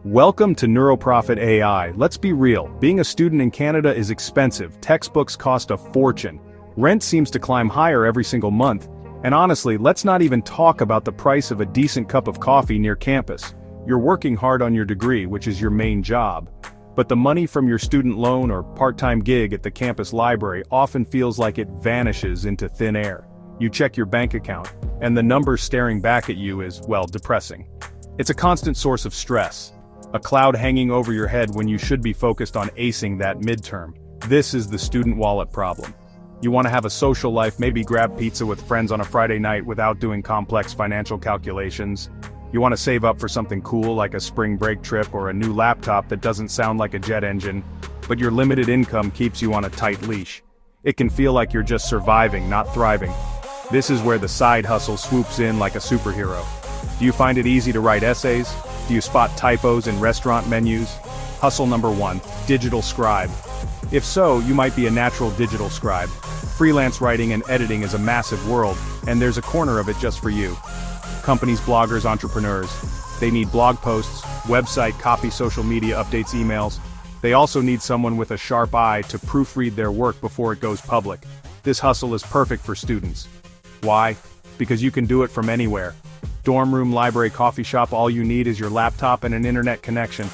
Welcome to Neuro Profit AI. Let's be real, being a student in Canada is expensive, textbooks cost a fortune, rent seems to climb higher every single month, and honestly, let's not even talk about the price of a decent cup of coffee near campus. You're working hard on your degree, which is your main job, but the money from your student loan or part-time gig at the campus library often feels like it vanishes into thin air. You check your bank account, and the number staring back at you is, well, depressing. It's a constant source of stress. A cloud hanging over your head when you should be focused on acing that midterm. This is the student wallet problem. You want to have a social life, maybe grab pizza with friends on a Friday night without doing complex financial calculations. You want to save up for something cool like a spring break trip or a new laptop that doesn't sound like a jet engine, but your limited income keeps you on a tight leash. It can feel like you're just surviving, not thriving. This is where the side hustle swoops in like a superhero. Do you find it easy to write essays? Do you spot typos in restaurant menus? Hustle number 1, digital scribe. If so, you might be a natural digital scribe. Freelance writing and editing is a massive world, and there's a corner of it just for you. Companies, bloggers, entrepreneurs. They need blog posts, website copy, social media updates, emails. They also need someone with a sharp eye to proofread their work before it goes public. This hustle is perfect for students. Why? Because you can do it from anywhere. Dorm room, library, coffee shop, all you need is your laptop and an internet connection.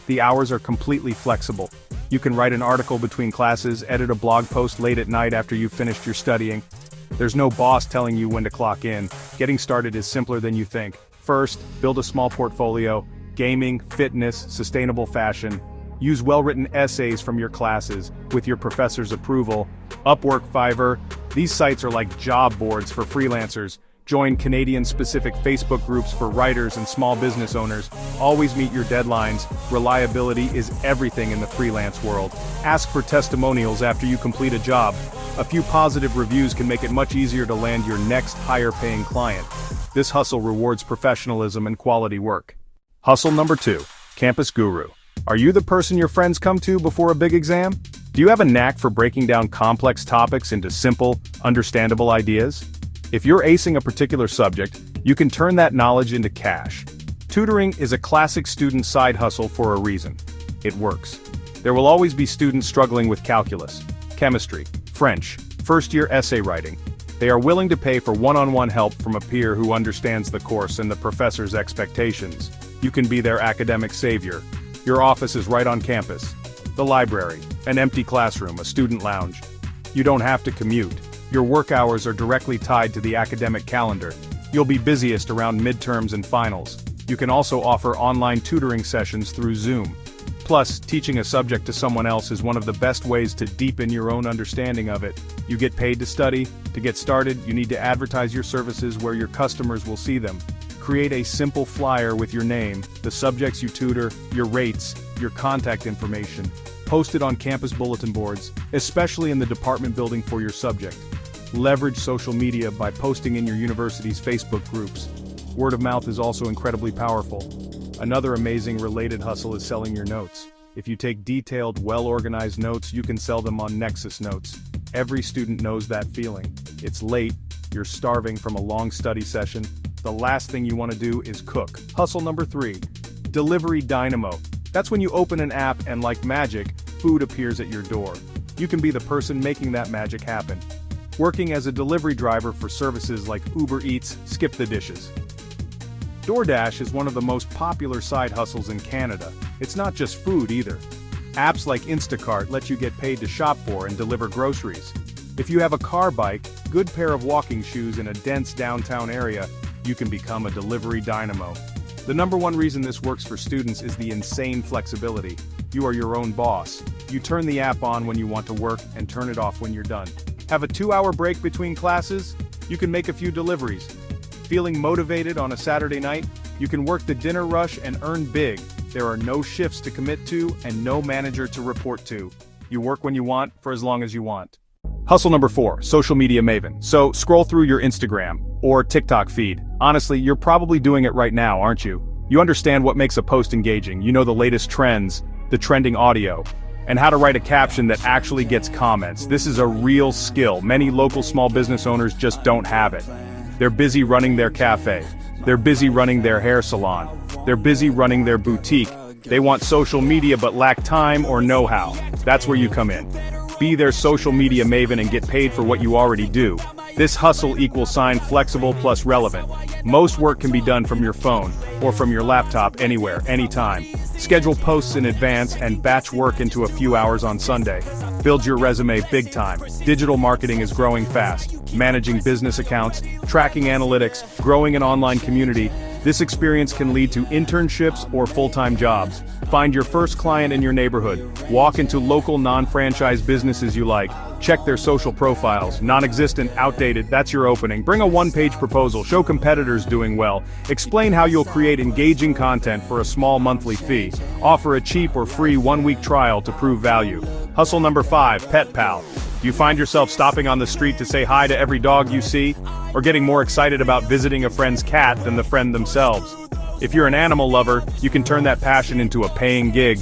The hours are completely flexible. You can write an article between classes, edit a blog post late at night after you've finished your studying. There's no boss telling you when to clock in. Getting started is simpler than you think. First, build a small portfolio: gaming, fitness, sustainable fashion. Use well-written essays from your classes, with your professor's approval. Upwork, Fiverr. These sites are like job boards for freelancers. Join Canadian-specific Facebook groups for writers and small business owners. Always meet your deadlines. Reliability is everything in the freelance world. Ask for testimonials after you complete a job. A few positive reviews can make it much easier to land your next higher-paying client. This hustle rewards professionalism and quality work. Hustle number 2, campus guru. Are you the person your friends come to before a big exam? Do you have a knack for breaking down complex topics into simple, understandable ideas? If you're acing a particular subject, you can turn that knowledge into cash. Tutoring is a classic student side hustle for a reason. It works. There will always be students struggling with calculus, chemistry, French, first-year essay writing. They are willing to pay for one-on-one help from a peer who understands the course and the professor's expectations. You can be their academic savior. Your office is right on campus. The library, an empty classroom, a student lounge. You don't have to commute. Your work hours are directly tied to the academic calendar. You'll be busiest around midterms and finals. You can also offer online tutoring sessions through Zoom. Plus, teaching a subject to someone else is one of the best ways to deepen your own understanding of it. You get paid to study. To get started, you need to advertise your services where your customers will see them. Create a simple flyer with your name, the subjects you tutor, your rates, your contact information. Post it on campus bulletin boards, especially in the department building for your subject. Leverage social media by posting in your university's Facebook groups. Word of mouth is also incredibly powerful. Another amazing related hustle is selling your notes. If you take detailed, well-organized notes, you can sell them on Nexus Notes. Every student knows that feeling. It's late, you're starving from a long study session. The last thing you want to do is cook. Hustle number 3, delivery dynamo. That's when you open an app and, like magic, food appears at your door. You can be the person making that magic happen. Working as a delivery driver for services like Uber Eats, Skip the Dishes. DoorDash is one of the most popular side hustles in Canada. It's not just food either. Apps like Instacart let you get paid to shop for and deliver groceries. If you have a car bike, good pair of walking shoes in a dense downtown area, you can become a delivery dynamo. The number one reason this works for students is the insane flexibility. You are your own boss. You turn the app on when you want to work and turn it off when you're done. Have a 2-hour break between classes? You can make a few deliveries. Feeling motivated on a Saturday night? You can work the dinner rush and earn big. There are no shifts to commit to and no manager to report to. You work when you want, for as long as you want. Hustle number 4, social media maven. So scroll through your Instagram or TikTok feed. Honestly, you're probably doing it right now, aren't you? You understand what makes a post engaging. You know the latest trends, the trending audio, and how to write a caption that actually gets comments. This is a real skill. Many local small business owners just don't have it. They're busy running their cafe. They're busy running their hair salon. They're busy running their boutique. They want social media but lack time or know-how. That's where you come in. Be their social media maven and get paid for what you already do. This hustle equals flexible plus relevant. Most work can be done from your phone or from your laptop anywhere, anytime. Schedule posts in advance and batch work into a few hours on Sunday. Build your resume big time. Digital marketing is growing fast. Managing business accounts, tracking analytics, growing an online community. This experience can lead to internships or full-time jobs. Find your first client in your neighborhood. Walk into local non-franchise businesses you like. Check their social profiles. Non-existent, outdated, that's your opening. Bring a one-page proposal. Show competitors doing well. Explain how you'll create engaging content for a small monthly fee. Offer a cheap or free one-week trial to prove value. Hustle number 5, Pet Pal. Do you find yourself stopping on the street to say hi to every dog you see? Or getting more excited about visiting a friend's cat than the friend themselves? If you're an animal lover, you can turn that passion into a paying gig.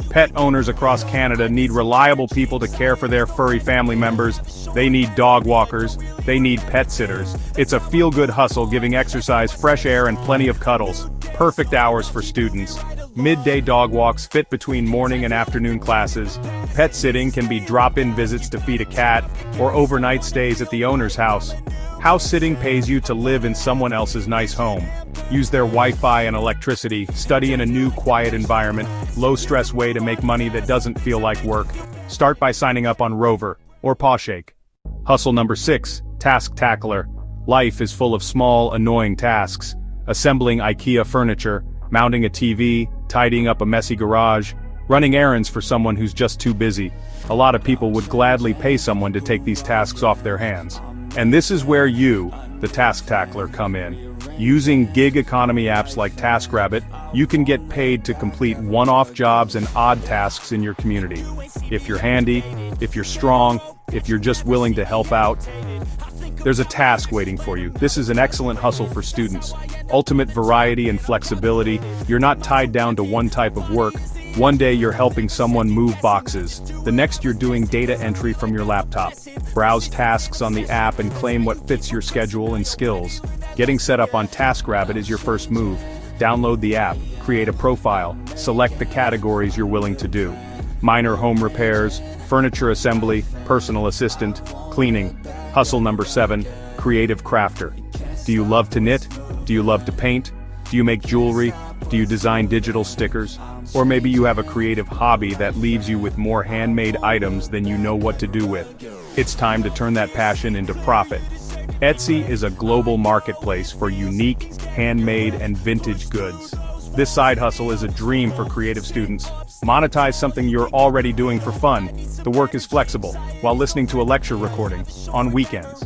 Pet owners across Canada need reliable people to care for their furry family members. They need dog walkers. They need pet sitters. It's a feel-good hustle, giving exercise, fresh air, and plenty of cuddles. Perfect hours for students. Midday dog walks fit between morning and afternoon classes. Pet sitting can be drop-in visits to feed a cat, or overnight stays at the owner's house. House sitting pays you to live in someone else's nice home. Use their Wi-Fi and electricity, study in a new quiet environment, low-stress way to make money that doesn't feel like work. Start by signing up on Rover or Pawshake. Hustle number 6, Task Tackler. Life is full of small, annoying tasks. Assembling IKEA furniture, mounting a TV, tidying up a messy garage, running errands for someone who's just too busy. A lot of people would gladly pay someone to take these tasks off their hands. And this is where you, the task tackler, come in. Using gig economy apps like TaskRabbit, you can get paid to complete one-off jobs and odd tasks in your community. If you're handy, if you're strong, if you're just willing to help out, there's a task waiting for you. This is an excellent hustle for students. Ultimate variety and flexibility. You're not tied down to one type of work. One day you're helping someone move boxes. The next you're doing data entry from your laptop. Browse tasks on the app and claim what fits your schedule and skills. Getting set up on TaskRabbit is your first move. Download the app, create a profile, select the categories you're willing to do. Minor home repairs, furniture assembly, personal assistant, cleaning. Hustle number 7, Creative Crafter. Do you love to knit? Do you love to paint? Do you make jewelry? Do you design digital stickers? Or maybe you have a creative hobby that leaves you with more handmade items than you know what to do with. It's time to turn that passion into profit. Etsy is a global marketplace for unique, handmade, and vintage goods. This side hustle is a dream for creative students. Monetize something you're already doing for fun. The work is flexible, while listening to a lecture recording, on weekends.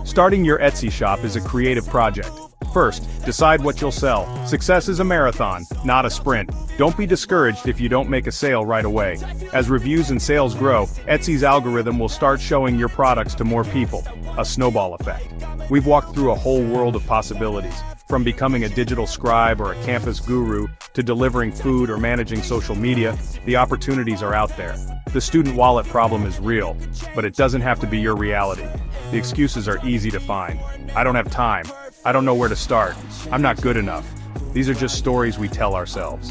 Starting your Etsy shop is a creative project. First, decide what you'll sell. Success is a marathon, not a sprint. Don't be discouraged if you don't make a sale right away. As reviews and sales grow, Etsy's algorithm will start showing your products to more people. A snowball effect. We've walked through a whole world of possibilities. From becoming a digital scribe or a campus guru, to delivering food or managing social media, the opportunities are out there. The student wallet problem is real, but it doesn't have to be your reality. The excuses are easy to find. I don't have time. I don't know where to start. I'm not good enough. These are just stories we tell ourselves.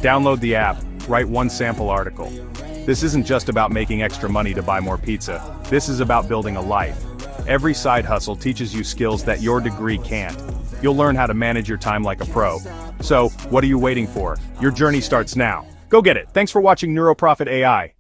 Download the app, write one sample article. This isn't just about making extra money to buy more pizza. This is about building a life. Every side hustle teaches you skills that your degree can't. You'll learn how to manage your time like a pro. So, what are you waiting for? Your journey starts now. Go get it. Thanks for watching Neuro Profit AI.